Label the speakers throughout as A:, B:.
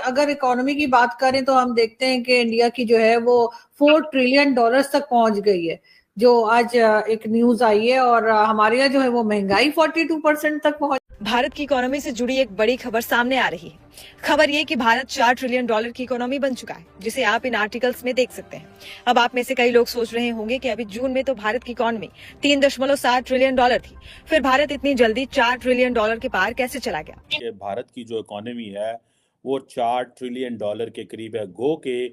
A: अगर इकोनॉमी की बात करें तो हम देखते हैं कि इंडिया की जो है वो $4 ट्रिलियन तक पहुंच गई है, जो आज एक न्यूज आई है। और हमारे यहाँ जो है वो महंगाई 42% तक पहुंच।
B: भारत की इकोनॉमी से जुड़ी एक बड़ी खबर सामने आ रही है। खबर ये कि भारत $4 ट्रिलियन की इकोनॉमी बन चुका है, जिसे आप इन आर्टिकल्स में देख सकते हैं। अब आप में से कई लोग सोच रहे होंगे कि अभी जून में तो भारत की इकोनॉमी $3.7 ट्रिलियन थी, फिर भारत इतनी जल्दी $4 ट्रिलियन के पार कैसे चला गया।
C: भारत की जो इकोनॉमी है वो $4 ट्रिलियन के करीब है। गो के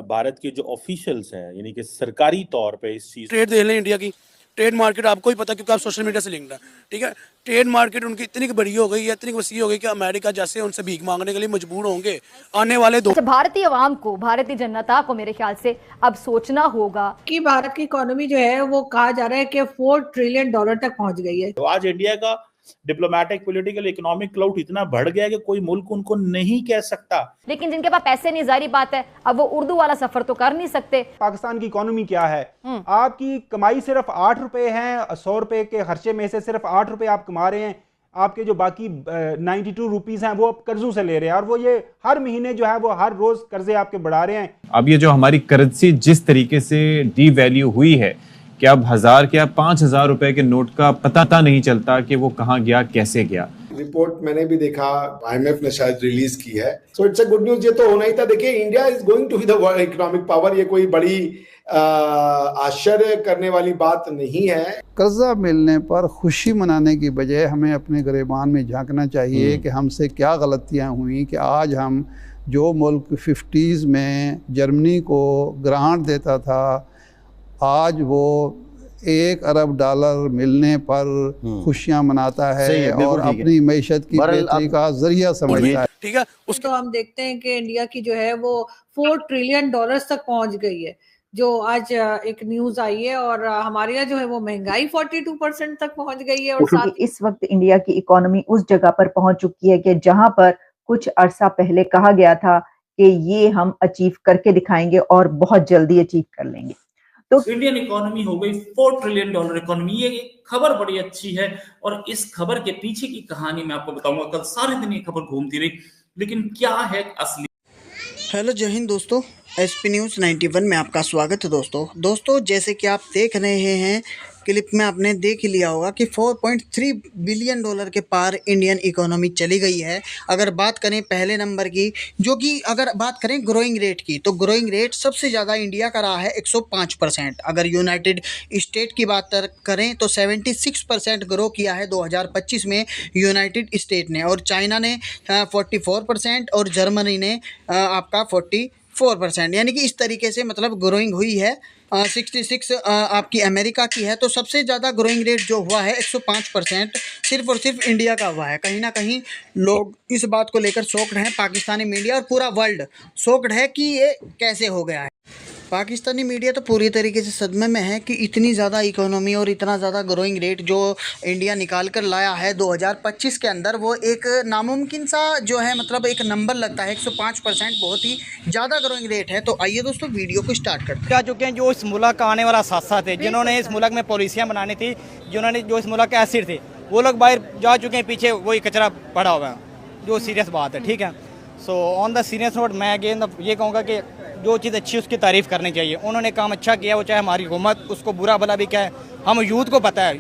C: भारत के जो ऑफिशियल्स हैं, यानी कि सरकारी तौर पे इस चीज
D: ट्रेड देख लें, इंडिया की ट्रेड मार्केट आपको ही पता, क्योंकि आप सोशल मीडिया से लिंक्ड है, ठीक है। ट्रेड मार्केट उनकी इतनी बड़ी हो गई है, इतनी वसी हो गई कि अमेरिका जैसे उनसे भीख मांगने के लिए मजबूर होंगे आने वाले दो।
E: भारतीय आवाम को, भारतीय जनता को मेरे ख्याल से अब सोचना होगा
A: कि भारत की इकोनॉमी जो है वो कहा जा रहा है कि $4 ट्रिलियन तक पहुंच गई है।
C: तो आज इंडिया का डिप्लोमेटिक, पॉलिटिकल, इकोनॉमिक क्लाउड इतना बढ़ गया कि कोई मुल्क उनको नहीं कह सकता।
E: लेकिन जिनके पास पैसे नहीं, जारी बात है, अब वो उर्दू वाला सफर तो कर नहीं सकते।
F: पाकिस्तान की इकोनॉमी क्या है? आपकी कमाई सिर्फ 8 रुपए है, 100 रुपए के खर्चे में से सिर्फ 8 रुपए आप कमा रहे हैं। आपके जो बाकी 92 रुपीज हैं वो आप कर्जों से ले रहे हैं, और वो ये हर महीने जो है वो हर रोज कर्जे आपके बढ़ा रहे हैं।
G: अब ये जो हमारी करेंसी जिस तरीके से डी वैल्यू हुई है कि अब 1000 क्या 5000 रुपए के नोट का पता नहीं चलता कि वो कहाँ गया, कैसे गया।
H: रिपोर्ट मैंने भी देखा, IMF ने शायद रिलीज की है, so it's a good news. ये तो होना ही था। देखिए, India is going to be the world economic power, ये कोई बड़ी आश्चर्य करने वाली बात नहीं है।
I: कर्जा मिलने पर खुशी मनाने की बजाय हमें अपने गिरेबान में झांकना चाहिए कि हमसे क्या गलतियां हुई कि आज हम जो मुल्क 50s में जर्मनी को ग्रांट देता था, आज वो $1 अरब मिलने पर खुशियां मनाता है और अपनी मैशत की बेहतरी का जरिया समझता है,
D: ठीक है।
A: तो हम देखते हैं कि इंडिया की जो है वो $4 ट्रिलियन तक पहुंच गई है, जो आज एक न्यूज आई है। और हमारे यहाँ जो है वो महंगाई 42% तक पहुंच गई है। और साथ
J: इस वक्त इंडिया की इकोनॉमी उस जगह पर पहुंच चुकी है कि जहां पर कुछ अरसा पहले कहा गया था कि ये हम अचीव करके दिखाएंगे और बहुत जल्दी अचीव कर लेंगे।
K: तो इंडियन इकोनॉमी हो गई $4 ट्रिलियन इकोनॉमी। ये खबर बड़ी अच्छी है, और इस खबर के पीछे की कहानी मैं आपको बताऊंगा। कल सारे दिन ये खबर घूमती रही, लेकिन क्या है असली।
L: हेलो, जय हिंद दोस्तों, SP न्यूज़ 91 में आपका स्वागत है। दोस्तों जैसे कि आप देख रहे हैं क्लिप में, आपने देख ही लिया होगा कि $4.3 बिलियन के पार इंडियन इकोनॉमी चली गई है। अगर बात करें पहले नंबर की, जो कि अगर बात करें ग्रोइंग रेट की, तो ग्रोइंग रेट सबसे ज़्यादा इंडिया का रहा है 105%। अगर यूनाइटेड स्टेट की बात करें तो 76% ग्रो किया है 2025 में यूनाइटेड स्टेट ने, और चाइना ने 44% और जर्मनी ने आपका 44%। यानी कि इस तरीके से मतलब ग्रोइंग हुई है। 66 आपकी अमेरिका की है। तो सबसे ज़्यादा ग्रोइंग रेट जो हुआ है 105% सिर्फ और सिर्फ इंडिया का हुआ है। कहीं ना कहीं लोग इस बात को लेकर शॉक्ड हैं, पाकिस्तानी मीडिया और पूरा वर्ल्ड शॉक्ड है कि ये कैसे हो गया है। पाकिस्तानी मीडिया तो पूरी तरीके से सदमे में है कि इतनी ज़्यादा इकोनॉमी और इतना ज़्यादा ग्रोइंग रेट जो इंडिया निकाल कर लाया है 2025 के अंदर, वो एक नामुमकिन सा जो है मतलब एक नंबर लगता है। 105% बहुत ही ज़्यादा ग्रोइंग रेट है। तो आइए दोस्तों वीडियो को स्टार्ट करते हैं।
M: क्या चुके हैं जो इस मुल्क का आने वाला साथी थे, जिन्होंने इस मुल्क में पॉलिसियाँ बनानी थी, जिन्होंने जो इस मुल्क के एसिड थे, वो लोग बाहर जा चुके हैं, पीछे वही कचरा पड़ा हुआ है, जो सीरियस बात है। ठीक है, so on the serious note मैं अगेन ये कहूँगा कि जो चीज़ अच्छी उसकी तारीफ़ करनी चाहिए। उन्होंने काम अच्छा किया, वो चाहे हमारी हुकूमत, उसको बुरा भला भी क्या है, हम यूथ को पता है,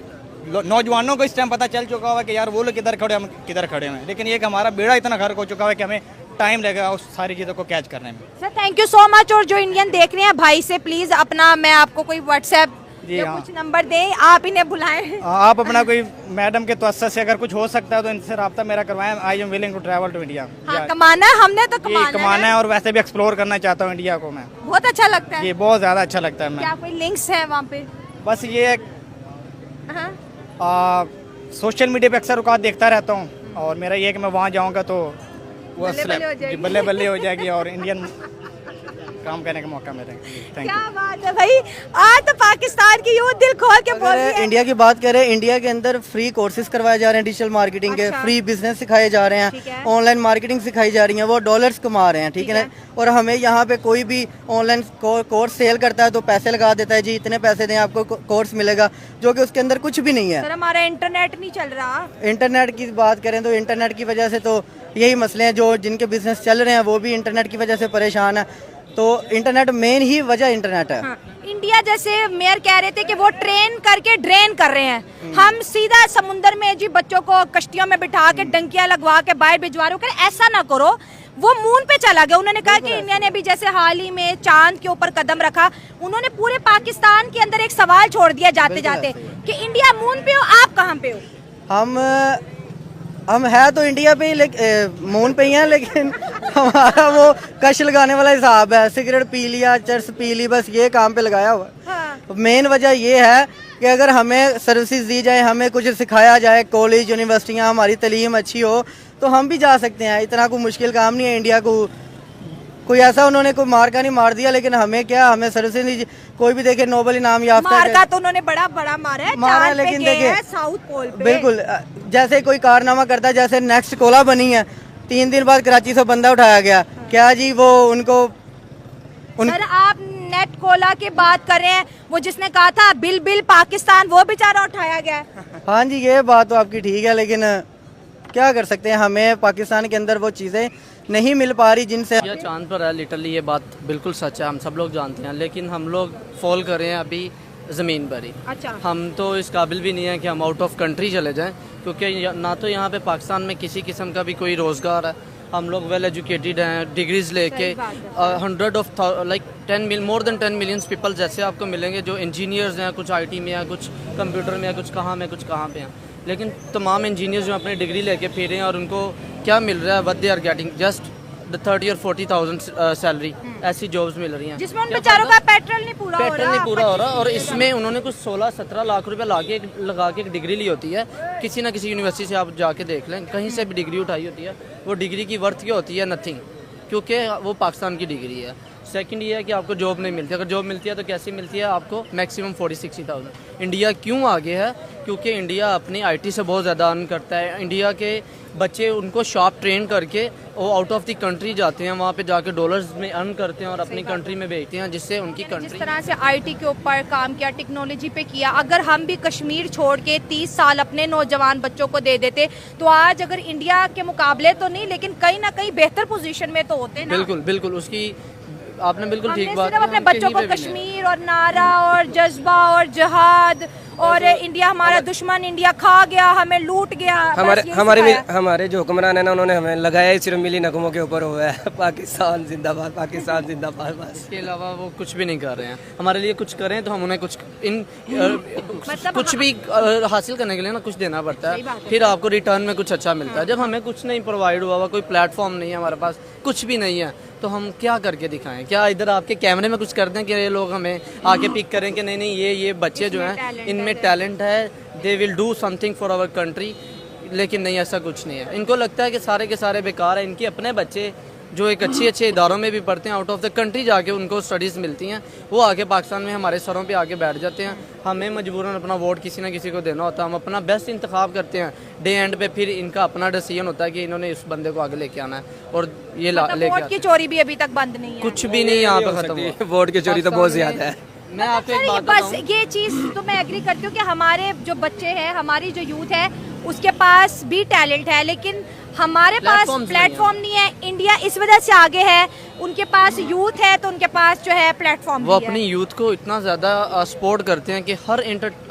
M: नौजवानों को इस टाइम पता चल चुका हुआ कि यार वो लोग किधर खड़े, हम किधर खड़े हैं। लेकिन ये कि हमारा बेड़ा इतना गर्क हो चुका है कि हमें टाइम लगेगा उस सारी चीज़ों को कैच करने में।
N: Sir thank you so much. और जो इंडियन देख रहे हैं भाई से प्लीज़ अपना, मैं आपको कोई व्हाट्सएप या कुछ नंबर दें, आप इन्हें बुलाएं।
M: आप अपना कोई मैडम के तवज्जुह से अगर कुछ हो सकता है तो इनसे रब्ता मेरा करवाएं। I am willing to travel to India.
N: कमाना है, हमने तो
M: कमाना है और वैसे भी एक्सप्लोर करना चाहता हूँ इंडिया को मैं।
N: बहुत अच्छा लगता है,
M: ये बहुत ज़्यादा अच्छा लगता है। मैं
N: क्या कोई लिंक्स है वहाँ पे?
M: बस ये सोशल मीडिया पे अक्सर औकात देखता रहता हूँ, और मेरा ये कि मैं वहाँ जाऊँगा तो वो बल्ले बल्ले हो जाएगी और इंडियन काम करने का मौका मिलेगा। थैंक
N: क्या बात है भाई, आज तो पाकिस्तान की यूथ दिल खोल के बोल रही है।
L: इंडिया की बात करें, इंडिया के अंदर फ्री कोर्सेज करवाए जा रहे हैं डिजिटल मार्केटिंग के, फ्री बिजनेस सिखाए जा रहे हैं, ऑनलाइन मार्केटिंग सिखाई जा रही है, वो डॉलर्स कमा रहे हैं, ठीक है ना। और हमें यहाँ पे कोई भी ऑनलाइन कोर्स सेल करता है तो पैसे लगा देता है, जी इतने पैसे दें आपको कोर्स मिलेगा, जो कि उसके अंदर कुछ भी नहीं है।
N: सर हमारा इंटरनेट नहीं चल रहा।
L: इंटरनेट की बात करें तो इंटरनेट की वजह से तो यही मसले हैं, जो जिनके बिजनेस चल रहे हैं वो भी इंटरनेट की वजह से परेशान है। तो इंटरनेट मेन ही वजह इंटरनेट है।
N: हाँ, इंडिया जैसे मेयर कह रहे थे कि वो ट्रेन करके ड्रेन कर रहे हैं, हम सीधा समुंदर में जी बच्चों को कश्तियों में बिठा के डंकियां लगवा के बाहर भिजवा रहे हो, ऐसा ना करो। वो मून पे चला गया। उन्होंने कहा कि इंडिया ने भी जैसे हाल ही में चांद के ऊपर कदम रखा, उन्होंने पूरे पाकिस्तान के अंदर एक सवाल छोड़ दिया जाते जाते कि इंडिया मून पे हो, आप कहाँ पे हो?
L: हम है तो इंडिया पे ही, मून पे ही हैं, लेकिन हमारा वो कश लगाने वाला हिसाब है, सिगरेट पी लिया, चरस पी ली, बस ये काम पे लगाया हुआ। हाँ। मेन वजह ये है कि अगर हमें सर्विसेज दी जाए, हमें कुछ सिखाया जाए, कॉलेज यूनिवर्सिटियाँ, हमारी तालीम अच्छी हो तो हम भी जा सकते हैं। इतना कोई मुश्किल काम नहीं है। इंडिया को कोई ऐसा उन्होंने कोई मार्का नहीं मार दिया, लेकिन हमें क्या, हमें सर्विसेज नहीं। कोई भी देखे नोबेल इनाम याफ्ता
N: मार्का तो उन्होंने बड़ा बड़ा मारा है,
L: लेकिन देखिए
N: साउथ पोल पे।
L: बिल्कुल जैसे कोई कारनामा करता है, जैसे नेक्स्ट कोला बनी है, 3 दिन बाद कराची से बंदा उठाया गया। हाँ। क्या जी वो
N: सर आप नेट कोला की बात कर रहे हैं, वो जिसने कहा था बिल पाकिस्तान, वो बेचारा उठाया गया।
L: हाँ जी ये बात तो आपकी ठीक है, लेकिन क्या कर सकते हैं, हमें पाकिस्तान के अंदर वो चीज़ें नहीं मिल पा रही जिनसे।
O: यह चांद पर है, लिटरली ये बात बिल्कुल सच है, हम सब लोग जानते हैं, लेकिन हम लोग फॉल कर रहे हैं अभी ज़मीन पर ही।
N: अच्छा।
O: हम तो इस काबिल भी नहीं है कि हम आउट ऑफ कंट्री चले जाएं, क्योंकि ना तो यहाँ पे पाकिस्तान में किसी किस्म का भी कोई रोज़गार है। हम लोग वेल एजुकेटेड हैं, डिग्रीज लेके 10 मिलियन पीपल जैसे आपको मिलेंगे जो इंजीनियर्स हैं, कुछ IT में हैं, कुछ कंप्यूटर में हैं, कुछ कहाँ पे हैं, लेकिन तमाम इंजीनियर्स जो अपनी डिग्री लेके फिरे हैं और उनको क्या मिल रहा है, what they are getting just 30 और 40,000 सैलरी, ऐसी जॉब्स मिल रही हैं
N: जिसमें उन बेचारों का पेट्रोल नहीं पूरा हो रहा।
O: और इसमें उन्होंने कुछ 16-17 लाख रुपए लगा के एक डिग्री ली होती है। किसी ना किसी यूनिवर्सिटी से आप जाके देख लें, कहीं से भी डिग्री उठाई होती है, वो डिग्री की वर्थ क्या होती है, नथिंग, क्योंकि वो पाकिस्तान की डिग्री है। सेकंड ये है कि आपको जॉब नहीं मिलती, अगर जॉब मिलती है तो कैसी मिलती है आपको, मैक्सिमम 40-60,000। इंडिया क्यों आगे है, क्योंकि इंडिया अपनी IT से बहुत ज़्यादा अर्न करता है। इंडिया के बच्चे उनको शॉप ट्रेन करके वो आउट ऑफ द कंट्री जाते हैं, वहाँ पे जाके डॉलर्स में अर्न करते हैं और अपनी कंट्री में भेजते हैं, जिससे उनकी कंट्री
N: जिस तरह से IT के ऊपर काम किया, टेक्नोलॉजी पे किया, अगर हम भी कश्मीर छोड़ के 30 साल अपने नौजवान बच्चों को दे देते तो आज अगर इंडिया के मुकाबले तो नहीं, लेकिन कहीं ना कहीं बेहतर पोजीशन में तो होते ना।
O: बिल्कुल उसकी आपने बिल्कुल ठीक बात,
N: अपने बच्चों को कश्मीर और नारा और जज्बा और जहाद और इंडिया हमारा दुश्मन, इंडिया खा गया, हमें लूट गया।
P: हमारे जो हुक्मरान है ना, उन्होंने हमें लगाया ही सिर्फ मिली नगमों के ऊपर हुआ है, पाकिस्तान जिंदाबाद, पाकिस्तान जिंदाबाद, बस।
O: इसके अलावा वो कुछ भी नहीं कर रहे हैं। हमारे लिए कुछ करें तो हम उन्हें कुछ कुछ भी हासिल करने के लिए ना कुछ देना पड़ता है, फिर आपको रिटर्न में कुछ अच्छा मिलता है। जब हमें कुछ नहीं प्रोवाइड हुआ, कोई प्लेटफॉर्म नहीं है हमारे पास, कुछ भी नहीं है, तो हम क्या करके दिखाएं? क्या इधर आपके कैमरे में कुछ कर दें कि ये लोग हमें आके पिक करें कि नहीं ये बच्चे जो हैं इनमें टैलेंट है, they will do something for our country, लेकिन नहीं, ऐसा कुछ नहीं है। इनको लगता है कि सारे के सारे बेकार है। इनके अपने बच्चे जो एक अच्छे इदारों में भी पढ़ते हैं, आउट ऑफ द कंट्री जाके उनको स्टडीज़ मिलती हैं, वो आके पाकिस्तान में हमारे सरों पे आके बैठ जाते हैं। हमें मजबूरन अपना वोट किसी ना किसी को देना होता है, हम अपना बेस्ट इंतखाब करते हैं, डे एंड पे फिर इनका अपना डिसीजन होता है कि इन्होंने इस बंदे को आगे लेके आना है, और ये
N: वोट की चोरी भी अभी तक बंद नहीं है,
O: कुछ भी नहीं यहाँ पे खत्म हुआ।
P: वोट की चोरी तो बहुत ज्यादा है।
O: मैं आपको एक बात
N: बस ये चीज़ तो मैं एग्री करती हूँ कि हमारे जो बच्चे हैं, हमारी जो यूथ है, उसके पास भी टैलेंट है, लेकिन हमारे पास प्लेटफॉर्म नहीं है। इंडिया इस वजह से आगे है, उनके पास यूथ है तो उनके पास जो है प्लेटफॉर्म
O: वो अपनी यूथ को इतना ज़्यादा सपोर्ट करते हैं कि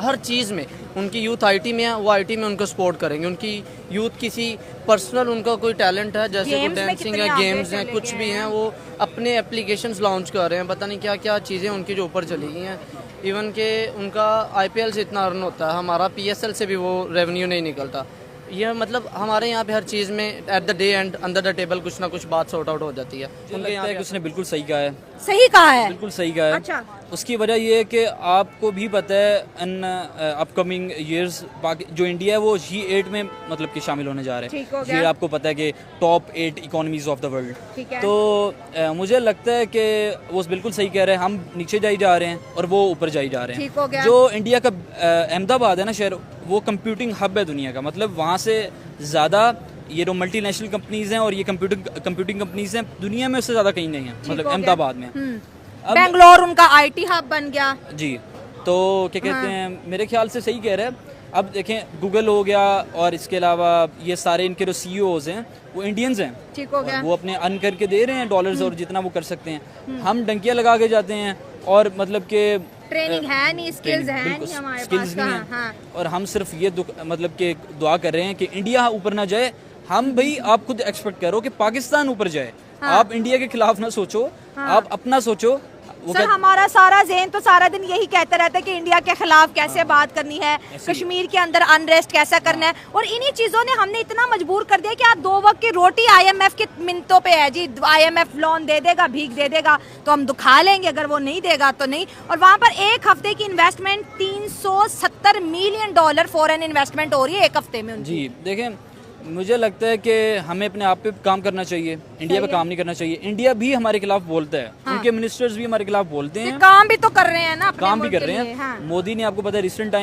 O: हर चीज़ में उनकी यूथ IT में है, वो IT में उनको सपोर्ट करेंगे। उनकी यूथ किसी पर्सनल उनका कोई टैलेंट है, जैसे कोई डांसिंग है, गेम्स हैं, कुछ भी हैं, वो अपने एप्लीकेशंस लॉन्च कर रहे हैं, पता नहीं क्या क्या चीज़ें उनकी जो ऊपर चली गई हैं। इवन के उनका IPL से इतना अर्न होता है, हमारा PSL से भी वो रेवेन्यू नहीं निकलता। ये मतलब हमारे यहाँ पे हर चीज़ में at the day and under the table कुछ ना कुछ बात सॉर्ट आउट हो जाती है।
Q: उनके यहाँ उसने बिल्कुल सही कहा है।
N: सही कहा है,
Q: बिल्कुल सही कहा है।
N: अच्छा।
Q: उसकी वजह ये है कि आपको भी पता है इन अपकमिंग ईयर्स जो इंडिया है वो G8 में मतलब कि शामिल होने जा रहे हैं। ये आपको पता है कि top 8 economies of the world. तो मुझे लगता है कि वो बिल्कुल सही कह रहे हैं, हम नीचे जाई जा रहे हैं और वो ऊपर जाई जा रहे हैं। जो इंडिया का अहमदाबाद है ना शहर, वो कंप्यूटिंग हब है दुनिया का, मतलब वहाँ से ज़्यादा ये जो मल्टीनेशनल कंपनीज हैं और ये कंप्यूटिंग कंपनीज हैं दुनिया में उससे ज़्यादा कहीं नहीं है, मतलब अहमदाबाद में।
N: बेंगलोर उनका IT हब बन गया
Q: जी। तो क्या कहते हैं, मेरे ख्याल से सही कह रहे हैं। अब देखें गूगल हो गया और इसके अलावा ये सारे इनके जो CEOs हैं वो इंडियंस हैं।
N: ठीक हो गया।
Q: वो अपने अर्न करके दे रहे हैं डॉलर्स और जितना वो कर सकते हैं। हम डंकियाँ लगा के जाते हैं और मतलब कि
N: ट्रेनिंग है नहीं, स्किल्स है नहीं हमारे पास।
Q: हाँ। और हम सिर्फ ये मतलब कि दुआ कर रहे हैं कि इंडिया ऊपर ना जाए। हम भाई आप खुद एक्सपेक्ट करो कि पाकिस्तान ऊपर जाए। हाँ। आप इंडिया के खिलाफ ना सोचो। हाँ। आप अपना सोचो।
N: सर हमारा सारा ज़हन तो सारा दिन यही कहता रहता है कि इंडिया के खिलाफ कैसे बात करनी है, कश्मीर के अंदर अनरेस्ट कैसा करना है, और इन्हीं चीज़ों ने हमने इतना मजबूर कर दिया कि आज 2 वक्त की रोटी IMF के मिनटों पे है जी। IMF लोन दे देगा, भीख दे देगा तो हम दुखा लेंगे, अगर वो नहीं देगा तो नहीं। और वहाँ पर एक हफ्ते की इन्वेस्टमेंट $370 मिलियन फॉरेन इन्वेस्टमेंट हो रही है एक हफ्ते में उनकी।
Q: जी देखें, मुझे लगता है कि हमें अपने आप पे काम करना चाहिए, इंडिया पे काम नहीं करना चाहिए। इंडिया भी हमारे खिलाफ बोलता है। हाँ। उनके मिनिस्टर्स भी हमारे खिलाफ बोलते हैं।
N: काम भी तो कर रहे हैं ना,
Q: काम भी कर रहे हैं। हाँ। मोदी ने आपको पता है रिसेंट टाइम